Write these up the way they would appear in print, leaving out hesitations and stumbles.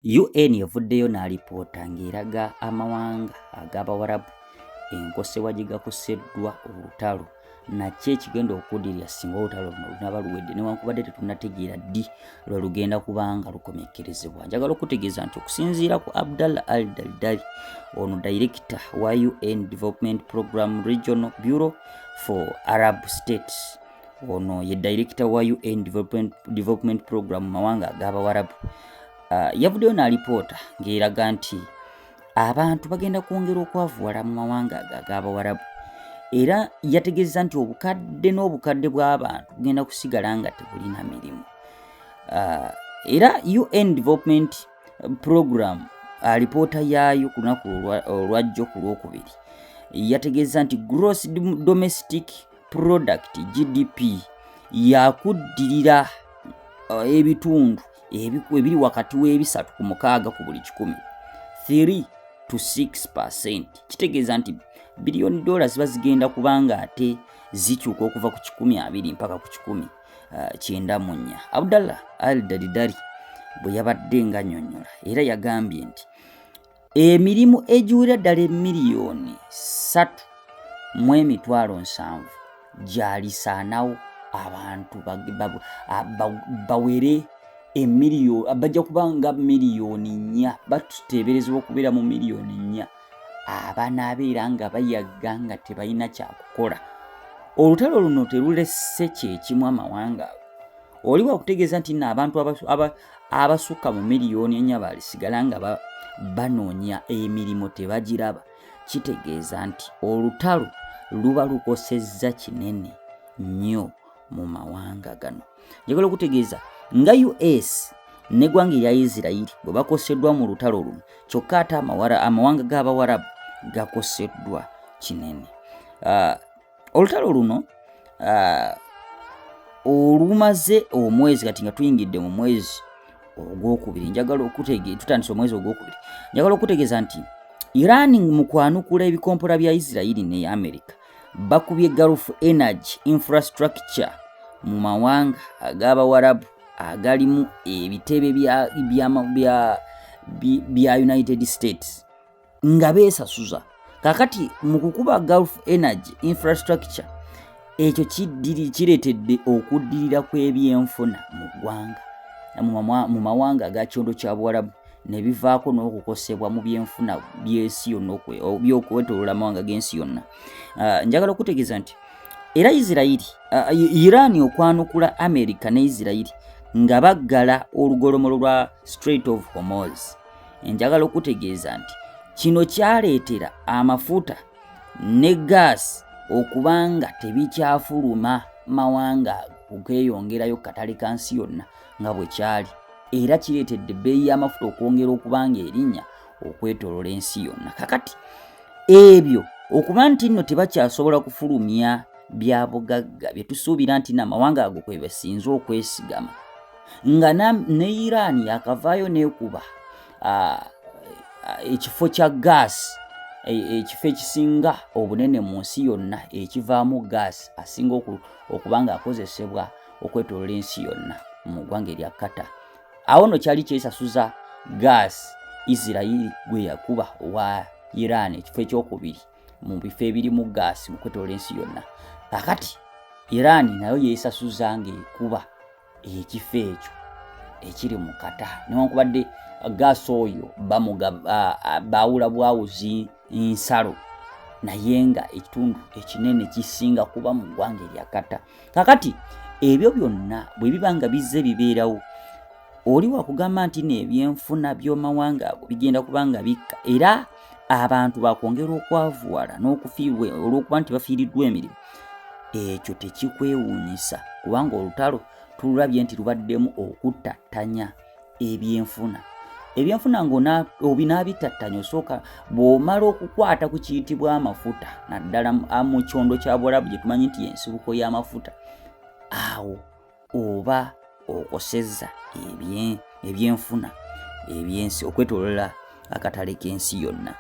UN evuddeyo n'alipoota ng'eraga amawanga ag'Abawarabu enkosebwa gye gakoseddwa olutalo nakyo ekigenda okuddirira singa olutalo luno lunaba luwedde newankubadde tetunnategeera ddi lwe lugenda kubanga lukomekkerezebwa. Njagala okutegeeza nti okusinziira ku Abdallah Al Daldali, ono Director wa UN Development Program Regional Bureau for Arab States, ono ye Director wa UN Development Program mu mawanga ag'Abawarabu, yavuddeyo n'alipoota ng'eraga nti abantu bagenda kwongera okwavuwala mu mawanga ag'Abawarabu, era yategeeza nti obukadde n'obukadde bw'abantu bugenda kusigala nga tebulina mirimu. Era UN Development Program alipoota yaayo ku lunaku olwajjo ku Lwokubiri yategeeza nti Gross Domestic Product GDP yakuddirira ebitundu ebiri wakati w'ebisatu ku mukaaga ku buli 100, 3 to 6%. Kitegeeza nti biliyoni dola ziba zigenda kubanga ate zikyuka okuva ku 20 mpaka ku 194. Abdallah Al Daldali bwe yabadde nga annyonnyola era yagambye nti emirimu egiwera ddala miliyoni 3.7 gyalisaanawo abantu bawere emiliyoni bajja kubanga miliyoni 4 batuteeberezebwa okubeera mu miliyoni 4 abanaabeera nga bayagga nga tebalina kyakukola. Olutalo luno terulese kyekimu amawanga ago. Oli wakutegeeza nti n'abantu abasukka mu miliyoni 4 balisigala nga banoonya emirimu tebagiraba. Kitegeeza nti olutalo luba lukosezza kinene nnyo mu mawanga gano. Njagala okutegeeza nga US n'eggwanga erya Israel bwe bakoseddwa mu lutalo luno, kyokka ate amawanga g'Abawarabu gakoseddwa kinene. Olutalo luno olumaze omwezi, kati nga tuyingidde mu mwezi ogwokubiri, tutandise omwezi ogwokubiri, njagala okutegeeza nti Iran mu kwanukula ebikompola bya Israel ne America bakubye Gulf Energy Infrastructure mu mawanga ag'Abawarabu agalimu ebitebe bya United States nga beesasuza. Kakati mu kukuba Gulf Energy Infrastructure, ekyo kireetedde okuddirira kw'ebyenfuna mu ggwanga mu mawanga aga kyondo kya Buwarabu ne bivaako n'okukosebwa mu byenfuna by'ensi yonna by'okwetooloola amawanga g'ensi yonna. Njagala okutegeeza nti era Iran okwanukula America ne Israel nga baggala olugolomolo lwa Strait of Hormuz. Njagala okutegeeza nti kino kyaleetera amafuta ne gaasi okubanga tebikyafuluma mawanga okweyongerayo katale ka nsi yonna nga bwe kyali, era kireetedde ebbeeyi y'amafuta okwongera okubanga erinnya okwetooloola ensi yonna. Kakati ebyo okuba nti nno tebakyasobola kufulumya bya bugagga bye tusuubira nti n'amawanga ago kwe basinze okwesigama, nga ne Iran yakavaayo n'ekuba ekifo kya gaasi, ekifo ekisinga obunene mu nsi yonna ekivaamu gaasi asinga okubanga akozesebwa okwetooloola ensi yonna mu ggwanga erya Qatar. Awo nno kyali kyesasuza gaasi Israel gwe yakuba owa Iran ekifo ekyokubiri mu bifo ebirimu gaasi mu kwetooloola ensi yonna. Kakati Iran nayo yeesasuza ng'ekuba ekifo ekyo ekiri mu Qatar, newankubadde gaasi oyo baawula bwawuzi nsalo, naye nga ekitundu ekinene kisinga kuba mu ggwanga erya Qatar. Kakati ebyo byonna bwe biba nga bizze bibeerawo, oli wakugamba nti n'ebyenfuna by'omawanga ago bigenda kuba nga bikka, era abantu bakwongera okwavuwala n'okufiirwa olw'okuba nti bafiiriddwa emirimu. Ekyo tekikwewuunyisa kubanga olutalo tulabye nti lubaddemu okuttattanya ebyenfuna. Ebyenfuna ng'obinaabitattanya osooka bw'omala okukwata ku kiyitibwa amafuta, naddala mu kyondo kya Buwarabu gye tumanyi nti y'ensibuko y'amafuta, awo oba okosezza ebyenfuna eby'ensi okwetooloola akatale k'ensi yonna.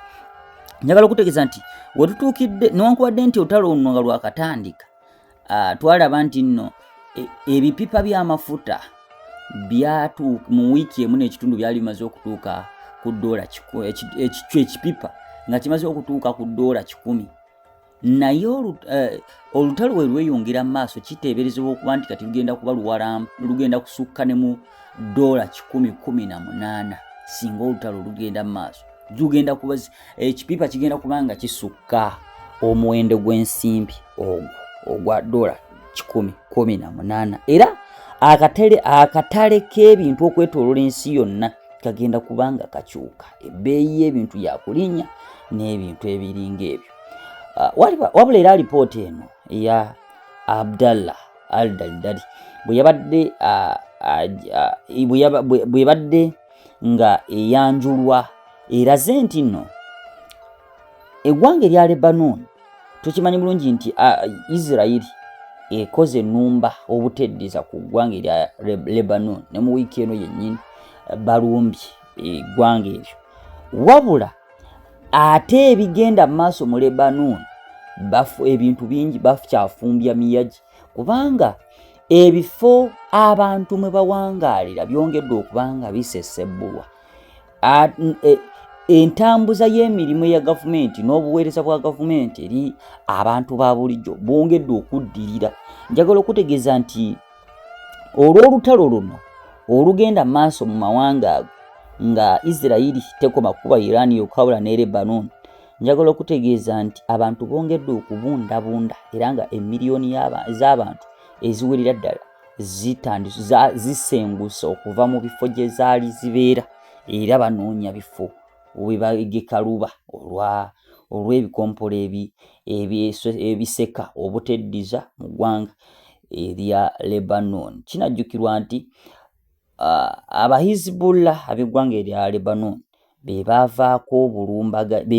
Njagala okutegeeza nti we tutuukidde, newankubadde nti olutalo luno nga lwakatandika, twalaba nti nno ebipipa by'amafuta mu wiiki emu n'ekitundu byali bimaze okutuuka ku $10 ekipipa nga kimaze okutuuka ku $10. Naye olutalo we lweyongera mu maaso kiteeberezebwa okuba nti kati lugenda kusukka ne mu $118 singa olutalo lugenda mu maaso. Lugenda kuba ekipipa kigenda kubanga kisukka omuwendo gw'ensimbi ogwa $118 era akatale k'ebintu okwetooloola ensi yonna kagenda kubanga kakyuka. Ebbeeyi y'ebintu yakulinnya n'ebintu ebiringa ebyo. Wabula era alipoota eno eya Abdallah Al-Daldali bwe yabadde nga eyanjulwa eraze nti nno eggwanga erya Lebanon tukimanyi bulungi nti Israeli ekoze ennumba obuteddiza ku ggwanga erya Lebanon ne mu wiiki eno yennyini balumbye eggwanga eryo. Wabula ate ebigenda mu maaso mu Lebanon ebintu bingi bakyafumbya miyagi kubanga ebifo abantu mwe bawangaalira byongedde okubanga bisesebbulwa. Entambuza y'emirimu ya gavumenti n'obuweereza bwa gavumenti eri abantu ba bulijjo bwongedde okuddirira. Njagala okutegeeza nti olw'olutalo luno olugenda maaso mu mawanga ago nga Israeli tekoma kuba Iran yokawula ne Lebanon, njagala okutegeeza nti abantu bongedde okubundabunda era nga emiliyoni z'abantu eziwerera ddala zisengusa okuva mu bifo gye zaali zibeera era banoonya bifo webagekaluba olw'ebikompolo ebiseka obuteddiza mu ggwanga erya Lebanon. Kinajjukirwa nti Abahizbullah ab'eggwanga erya Lebanon be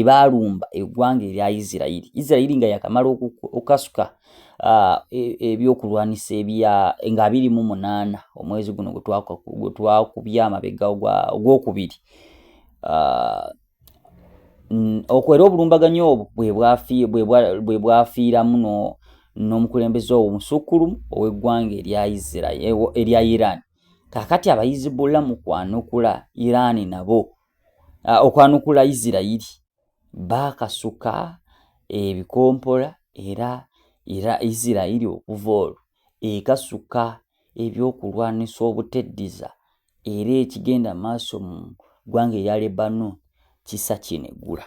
baalumba eggwanga erya Israeli nga yakamala okukasuka ebyokulwanisa nga 28 omwezi guno gwe twakubya amabega ogwokubiri. Okwera obulumbaganyi obwo bwe bwafiiramu n'omukulembeze omusukkulumu ow'eggwanga erya Iran. Kakati Abahizbullah mu kwanukula Iran nabo okwanukula Israeli baakasuka ebikompola era Israeli okuva olwo ekasuka ebyokulwanisa obuteddiza era ekigenda maaso mu ggwanga erya Lebanon kisa kinegula.